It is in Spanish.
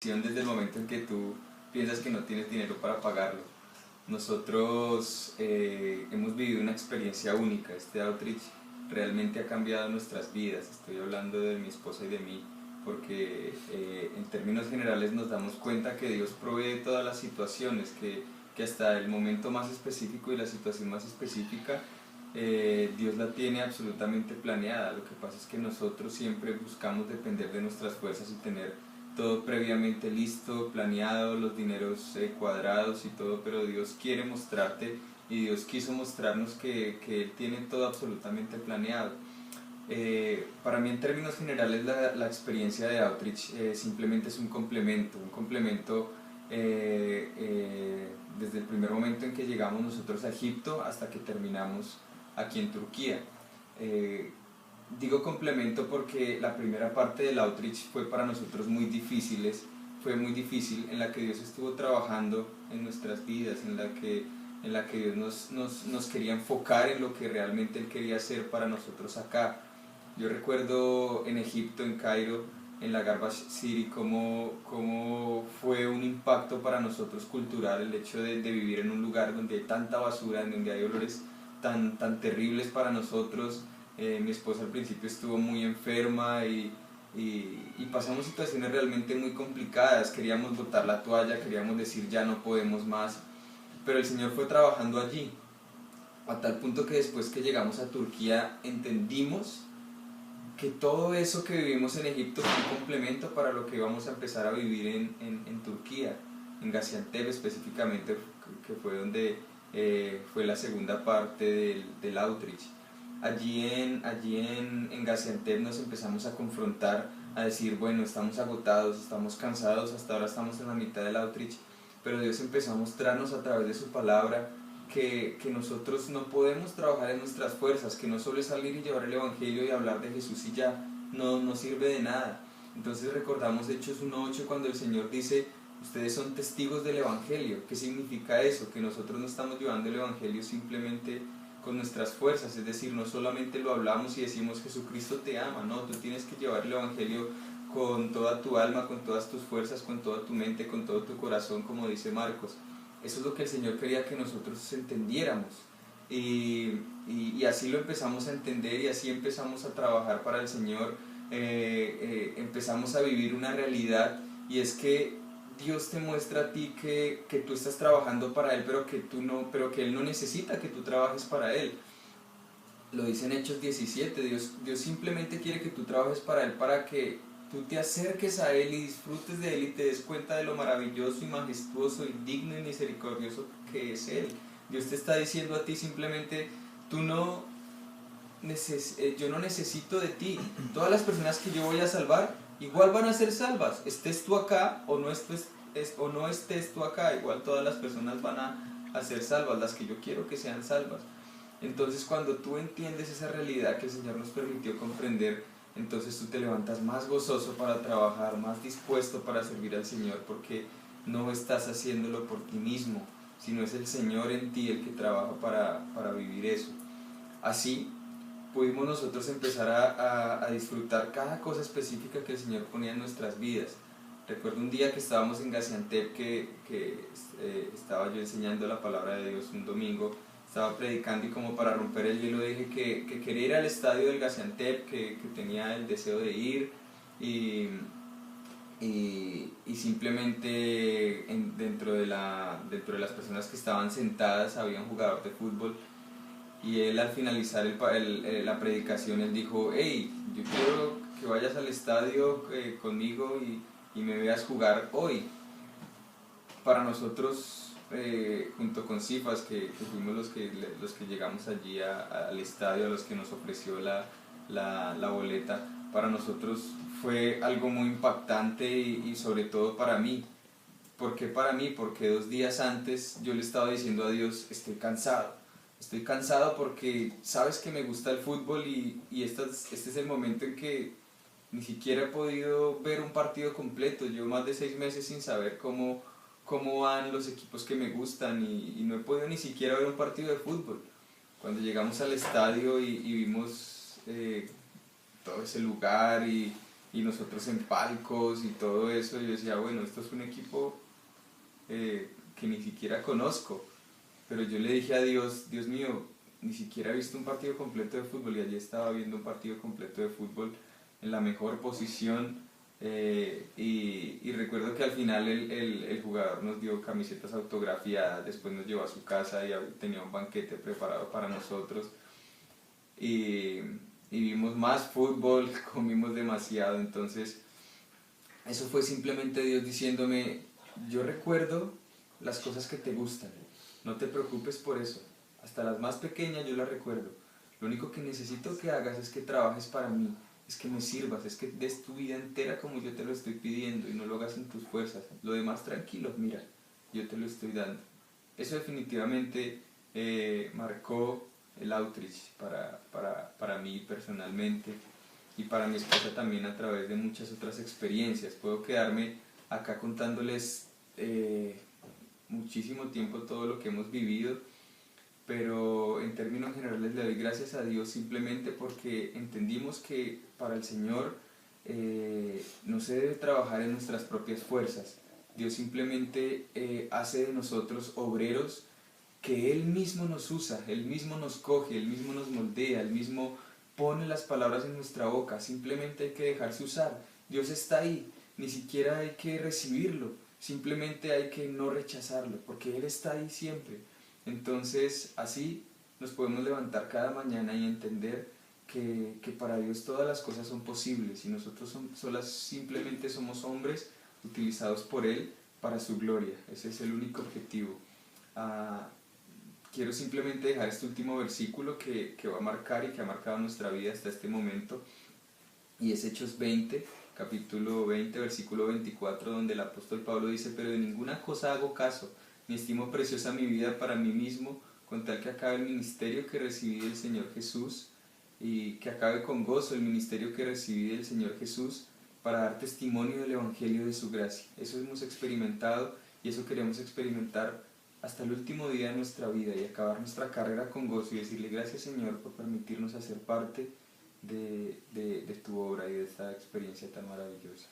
desde el momento en que tú piensas que no tienes dinero para pagarlo. Nosotros hemos vivido una experiencia única. Este outreach realmente ha cambiado nuestras vidas. Estoy hablando de mi esposa y de mí, porque en términos generales nos damos cuenta que Dios provee todas las situaciones, que hasta el momento más específico y la situación más específica, Dios la tiene absolutamente planeada. Lo que pasa es que nosotros siempre buscamos depender de nuestras fuerzas y tener todo previamente listo, planeado, los dineros cuadrados y todo, pero Dios quiere mostrarte y Dios quiso mostrarnos que Él tiene todo absolutamente planeado. Para mí, en términos generales, la experiencia de Outreach simplemente es un complemento desde el primer momento en que llegamos nosotros a Egipto hasta que terminamos aquí en Turquía. Eh, Digo complemento porque la primera parte del outreach fue para nosotros fue muy difícil, en la que Dios estuvo trabajando en nuestras vidas, en la que Dios nos quería enfocar en lo que realmente Él quería hacer para nosotros acá. Yo recuerdo en Egipto, en Cairo, en la Garbage City, cómo fue un impacto para nosotros cultural el hecho de vivir en un lugar donde hay tanta basura, en donde hay olores tan terribles para nosotros. Mi esposa al principio estuvo muy enferma y pasamos situaciones realmente muy complicadas. Queríamos botar la toalla, queríamos decir ya no podemos más, pero el Señor fue trabajando allí, a tal punto que después que llegamos a Turquía entendimos que todo eso que vivimos en Egipto fue un complemento para lo que íbamos a empezar a vivir en Turquía, en Gaziantep específicamente, que fue donde fue la segunda parte del outreach. Allí en Gaziantep nos empezamos a confrontar, a decir, bueno, estamos agotados, estamos cansados, hasta ahora estamos en la mitad del outreach, pero Dios empezó a mostrarnos a través de su palabra que nosotros no podemos trabajar en nuestras fuerzas, que no solo es salir y llevar el Evangelio y hablar de Jesús y ya, no sirve de nada. Entonces recordamos Hechos 1:8 cuando el Señor dice, ustedes son testigos del Evangelio. ¿Qué significa eso? Que nosotros no estamos llevando el Evangelio simplemente con nuestras fuerzas, es decir, no solamente lo hablamos y decimos Jesucristo te ama, no, tú tienes que llevar el Evangelio con toda tu alma, con todas tus fuerzas, con toda tu mente, con todo tu corazón, como dice Marcos. Eso es lo que el Señor quería que nosotros entendiéramos. Y así lo empezamos a entender y así empezamos a trabajar para el Señor. Empezamos a vivir una realidad, y es que Dios te muestra a ti que tú estás trabajando para Él, pero que Él no necesita que tú trabajes para Él. Lo dice en Hechos 17, Dios simplemente quiere que tú trabajes para Él, para que tú te acerques a Él y disfrutes de Él y te des cuenta de lo maravilloso y majestuoso y digno y misericordioso que es Él. Dios te está diciendo a ti simplemente, yo no necesito de ti. Todas las personas que yo voy a salvar igual van a ser salvas, estés tú acá o no estés tú acá, igual todas las personas van a ser salvas, las que yo quiero que sean salvas. Entonces cuando tú entiendes esa realidad que el Señor nos permitió comprender, entonces tú te levantas más gozoso para trabajar, más dispuesto para servir al Señor, porque no estás haciéndolo por ti mismo, sino es el Señor en ti el que trabaja para vivir eso. Así pudimos nosotros empezar a disfrutar cada cosa específica que el Señor ponía en nuestras vidas. Recuerdo un día que estábamos en Gaziantep, estaba yo enseñando la palabra de Dios un domingo, estaba predicando y como para romper el hielo dije que quería ir al estadio del Gaziantep, que tenía el deseo de ir y, y simplemente dentro de las personas que estaban sentadas había un jugador de fútbol. Y él al finalizar la predicación, él dijo, hey, yo quiero que vayas al estadio conmigo y me veas jugar hoy. Para nosotros, junto con Cifas, que fuimos los que llegamos allí al estadio, a los que nos ofreció la boleta, para nosotros fue algo muy impactante y sobre todo para mí. ¿Por qué para mí? Porque 2 días antes yo le estaba diciendo a Dios, estoy cansado. Estoy cansado porque sabes que me gusta el fútbol y este es el momento en que ni siquiera he podido ver un partido completo. Llevo más de 6 meses sin saber cómo van los equipos que me gustan y no he podido ni siquiera ver un partido de fútbol. Cuando llegamos al estadio y vimos todo ese lugar y nosotros en palcos y todo eso, y yo decía, bueno, esto es un equipo que ni siquiera conozco, pero yo le dije a Dios, Dios mío, ni siquiera he visto un partido completo de fútbol, y allí estaba viendo un partido completo de fútbol en la mejor posición, y recuerdo que al final el jugador nos dio camisetas autografiadas, después nos llevó a su casa y tenía un banquete preparado para nosotros, y, y vimos más fútbol, comimos demasiado. Entonces eso fue simplemente Dios diciéndome, yo recuerdo las cosas que te gustan, no te preocupes por eso, hasta las más pequeñas yo las recuerdo, lo único que necesito que hagas es que trabajes para mí, es que me sirvas, es que des tu vida entera como yo te lo estoy pidiendo y no lo hagas en tus fuerzas, lo demás tranquilo, mira, yo te lo estoy dando. Eso definitivamente marcó el outreach para mí personalmente, y para mi esposa también a través de muchas otras experiencias. Puedo quedarme acá contándoles muchísimo tiempo todo lo que hemos vivido, pero en términos generales le doy gracias a Dios simplemente porque entendimos que para el Señor no se debe trabajar en nuestras propias fuerzas. Dios simplemente hace de nosotros obreros que Él mismo nos usa, Él mismo nos coge, Él mismo nos moldea, Él mismo pone las palabras en nuestra boca. Simplemente hay que dejarse usar. Dios está ahí, ni siquiera hay que recibirlo, simplemente hay que no rechazarlo, porque Él está ahí siempre. Entonces así nos podemos levantar cada mañana y entender que para Dios todas las cosas son posibles, y nosotros solas simplemente somos hombres utilizados por Él para su gloria. Ese es el único objetivo. Ah, quiero simplemente dejar este último versículo que va a marcar y que ha marcado nuestra vida hasta este momento, y es Hechos 20, capítulo 20, versículo 24, donde el apóstol Pablo dice, pero de ninguna cosa hago caso, ni estimo preciosa mi vida para mí mismo, con tal que acabe el ministerio que recibí del Señor Jesús, y que acabe con gozo el ministerio que recibí del Señor Jesús, para dar testimonio del Evangelio de su gracia. Eso hemos experimentado y eso queremos experimentar hasta el último día de nuestra vida, y acabar nuestra carrera con gozo y decirle gracias, Señor, por permitirnos hacer parte de tu obra y de esta experiencia tan maravillosa.